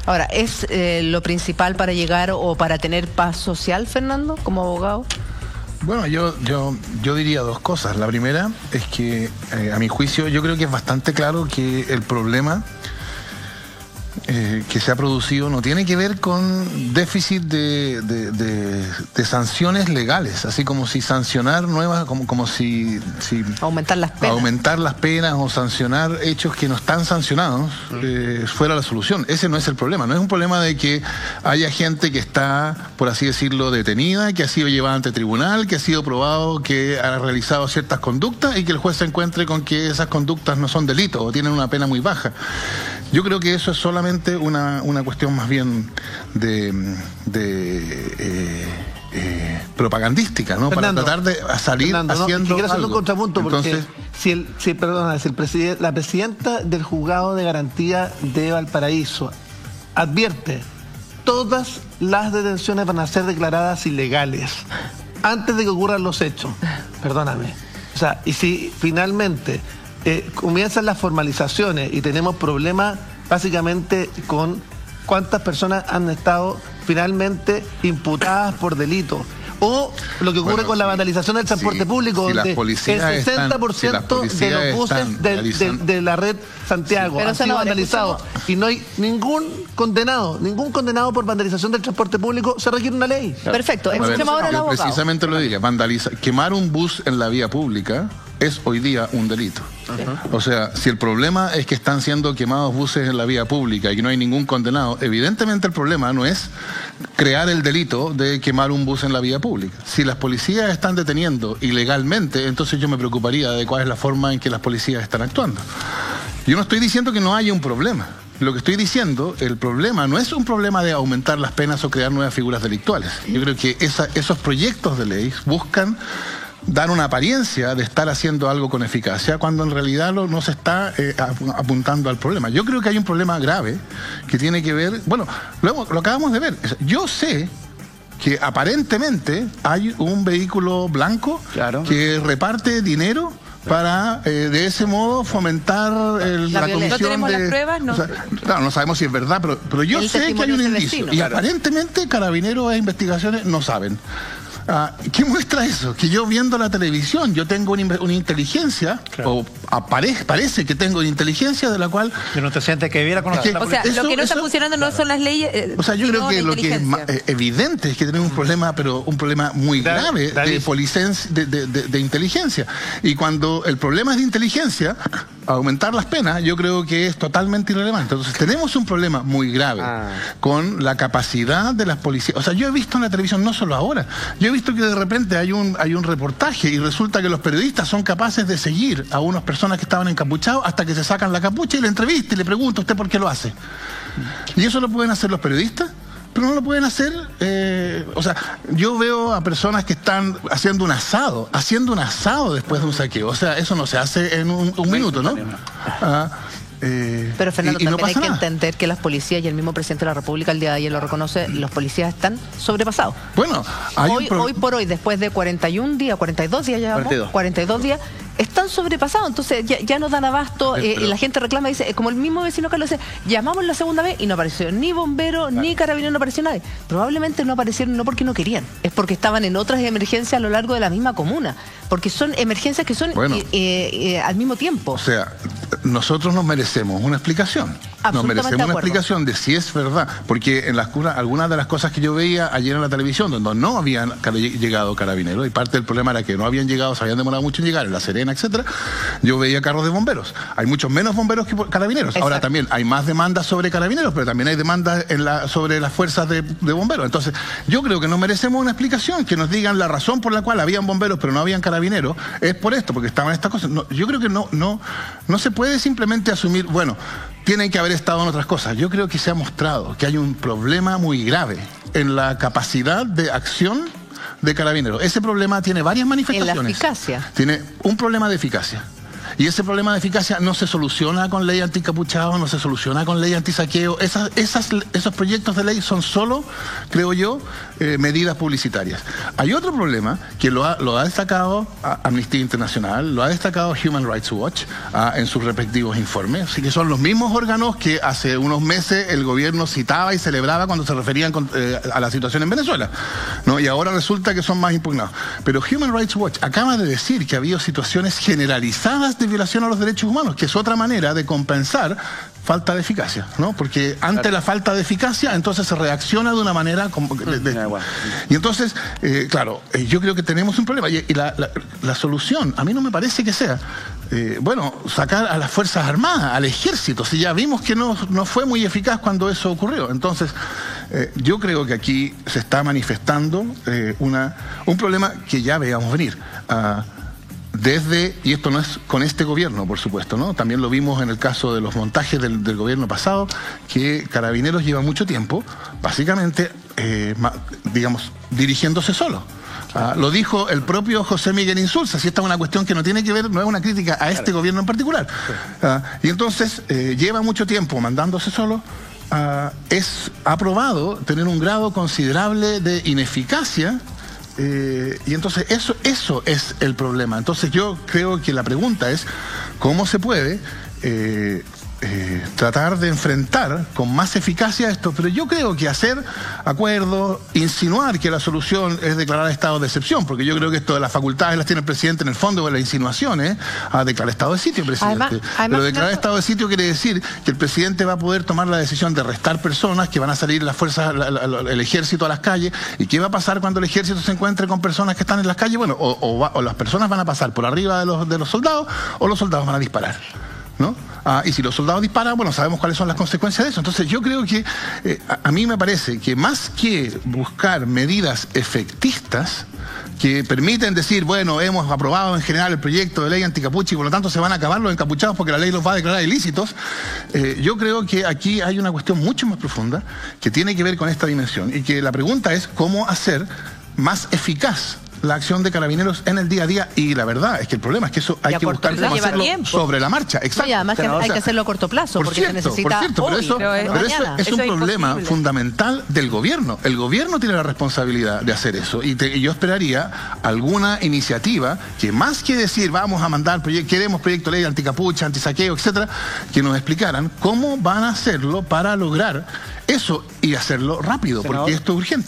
Ahora, ¿es lo principal para llegar o para tener paz social, Fernando, como abogado? Bueno, yo diría dos cosas. La primera es que, a mi juicio, yo creo que es bastante claro que el problema que se ha producido no tiene que ver con déficit de sanciones legales, así como si sancionar nuevas, como si aumentar las penas o sancionar hechos que no están sancionados fuera la solución. Ese no es el problema. No es un problema de que haya gente que está, por así decirlo, detenida, que ha sido llevada ante tribunal, que ha sido probado que ha realizado ciertas conductas y que el juez se encuentre con que esas conductas no son delitos o tienen una pena muy baja. Yo creo que eso es solamente una cuestión más bien propagandística, ¿no? Fernando, para tratar de salir haciendo quiero hacer un contrapunto. Entonces, porque la presidenta del Juzgado de Garantía de Valparaíso advierte: todas las detenciones van a ser declaradas ilegales antes de que ocurran los hechos. Perdóname. O sea, y si finalmente comienzan las formalizaciones y tenemos problemas básicamente con cuántas personas han estado finalmente imputadas por delito, o lo que ocurre con la vandalización del transporte público, donde el 60% de los buses de la red Santiago han sido vandalizados y no hay ningún condenado por vandalización del transporte público, se requiere una ley. Perfecto, escuchemos ahora al abogado. Precisamente lo diría, quemar un bus en la vía pública es hoy día un delito. O sea, si el problema es que están siendo quemados buses en la vía pública y que no hay ningún condenado, evidentemente el problema no es crear el delito de quemar un bus en la vía pública. Si las policías están deteniendo ilegalmente, entonces yo me preocuparía de cuál es la forma en que las policías están actuando. Yo no estoy diciendo que no haya un problema. Lo que estoy diciendo, el problema no es un problema de aumentar las penas o crear nuevas figuras delictuales. Yo creo que esos proyectos de ley buscan dar una apariencia de estar haciendo algo con eficacia cuando en realidad no se está apuntando al problema. Yo creo que hay un problema grave que tiene que ver, bueno, lo acabamos de ver. Yo sé que aparentemente hay un vehículo blanco que reparte dinero para de ese modo fomentar la comisión. ¿No tenemos las pruebas? No. O sea, claro, no sabemos si es verdad, pero yo sé que hay un indicio. Y aparentemente Carabineros e investigaciones no saben. ¿Qué muestra eso? Que yo viendo la televisión, yo tengo una inteligencia, o parece que tengo una inteligencia de la cual... Que no te sientes que viera con O sea, lo que no está funcionando no son las leyes... O sea, yo creo que lo que es evidente es que tenemos un problema, pero un problema muy grave de inteligencia. Y cuando el problema es de inteligencia, aumentar las penas, yo creo que es totalmente irrelevante. Entonces, tenemos un problema muy grave con la capacidad de las policías. O sea, yo he visto en la televisión, no solo ahora, yo he visto que de repente hay un reportaje y resulta que los periodistas son capaces de seguir a unas personas que estaban encapuchados hasta que se sacan la capucha y le entrevista y le pregunta: ¿usted por qué lo hace? ¿Y eso lo pueden hacer los periodistas? Pero no lo pueden hacer, o sea, yo veo a personas que están haciendo un asado después de un saqueo. O sea, eso no se hace en un minuto, ¿no? Pero Fernando, también hay que entender que las policías, y el mismo presidente de la República el día de ayer lo reconoce, los policías están sobrepasados. Bueno, hoy por hoy, después de 41 días, 42 días ya vamos, 42 días, están sobrepasados, entonces ya no dan abasto, y la gente reclama, dice, como el mismo vecino Carlos dice, llamamos la segunda vez y no apareció ni bombero, ni carabinero, no apareció nadie. Probablemente no aparecieron no porque no querían, es porque estaban en otras emergencias a lo largo de la misma comuna, porque son emergencias que son al mismo tiempo. O sea, nosotros nos merecemos una explicación. Nos merecemos una explicación de si es verdad, porque en algunas de las cosas que yo veía ayer en la televisión, donde no habían llegado carabineros, y parte del problema era que no habían llegado, se habían demorado mucho en llegar, en La Serena, etcétera, yo veía carros de bomberos. Hay muchos menos bomberos que carabineros. Exacto. Ahora también hay más demandas sobre carabineros, pero también hay demandas sobre las fuerzas de bomberos. Entonces, yo creo que nos merecemos una explicación, que nos digan la razón por la cual habían bomberos pero no habían carabineros, es por esto, porque estaban estas cosas. No, yo creo que no se puede simplemente asumir, bueno, tienen que haber estado en otras cosas. Yo creo que se ha mostrado que hay un problema muy grave en la capacidad de acción de Carabineros. Ese problema tiene varias manifestaciones. En la eficacia. Tiene un problema de eficacia. Y ese problema de eficacia no se soluciona con ley anticapuchado, no se soluciona con ley antisaqueo. Esos proyectos de ley son solo, creo yo, medidas publicitarias. Hay otro problema que lo ha destacado Amnistía Internacional, lo ha destacado Human Rights Watch en sus respectivos informes, así que son los mismos órganos que hace unos meses el gobierno citaba y celebraba cuando se referían a la situación en Venezuela, ¿no? Y ahora resulta que son más impugnados. Pero Human Rights Watch acaba de decir que ha habido situaciones generalizadas de violación a los derechos humanos, que es otra manera de compensar falta de eficacia, ¿no? Porque ante la falta de eficacia, entonces se reacciona de una manera y entonces, claro, yo creo que tenemos un problema y la solución, a mí no me parece que sea sacar a las Fuerzas Armadas, al Ejército, si ya vimos que no fue muy eficaz cuando eso ocurrió. Entonces, yo creo que aquí se está manifestando un problema que ya veíamos venir. Y esto no es con este gobierno, por supuesto, ¿no? También lo vimos en el caso de los montajes del gobierno pasado, que Carabineros lleva mucho tiempo, básicamente, digamos, dirigiéndose solo. Lo dijo el propio José Miguel Insulza, si esta es una cuestión que no tiene que ver, no es una crítica a este gobierno en particular. Y entonces, lleva mucho tiempo mandándose solo. Ha probado tener un grado considerable de ineficacia. Y entonces eso es el problema. Entonces yo creo que la pregunta es ¿cómo se puede tratar de enfrentar con más eficacia esto? Pero yo creo que hacer acuerdos, insinuar que la solución es declarar estado de excepción, porque yo creo que esto de las facultades las tiene el presidente en el fondo de las insinuaciones, a declarar estado de sitio, presidente. Pero declarar estado de sitio quiere decir que el presidente va a poder tomar la decisión de arrestar personas, que van a salir las fuerzas, el ejército a las calles. ¿Y qué va a pasar cuando el ejército se encuentre con personas que están en las calles? Bueno, o las personas van a pasar por arriba de los soldados, o los soldados van a disparar, ¿no? Y si los soldados disparan, bueno, sabemos cuáles son las consecuencias de eso. Entonces yo creo que a mí me parece que más que buscar medidas efectistas que permiten decir, bueno, hemos aprobado en general el proyecto de ley anticapucha y por lo tanto se van a acabar los encapuchados porque la ley los va a declarar ilícitos, yo creo que aquí hay una cuestión mucho más profunda que tiene que ver con esta dimensión y que la pregunta es cómo hacer más eficaz la acción de Carabineros en el día a día, y la verdad es que el problema es que eso hay que buscar cómo hacerlo sobre la marcha. Exacto. Y además que hay que hacerlo a corto plazo, porque se necesita hoy, pero eso es un problema fundamental del gobierno. El gobierno tiene la responsabilidad de hacer eso, y yo esperaría alguna iniciativa que más que decir vamos a mandar queremos proyecto de ley anticapucha, antisaqueo, etcétera, que nos explicaran cómo van a hacerlo para lograr eso y hacerlo rápido, porque esto es urgente.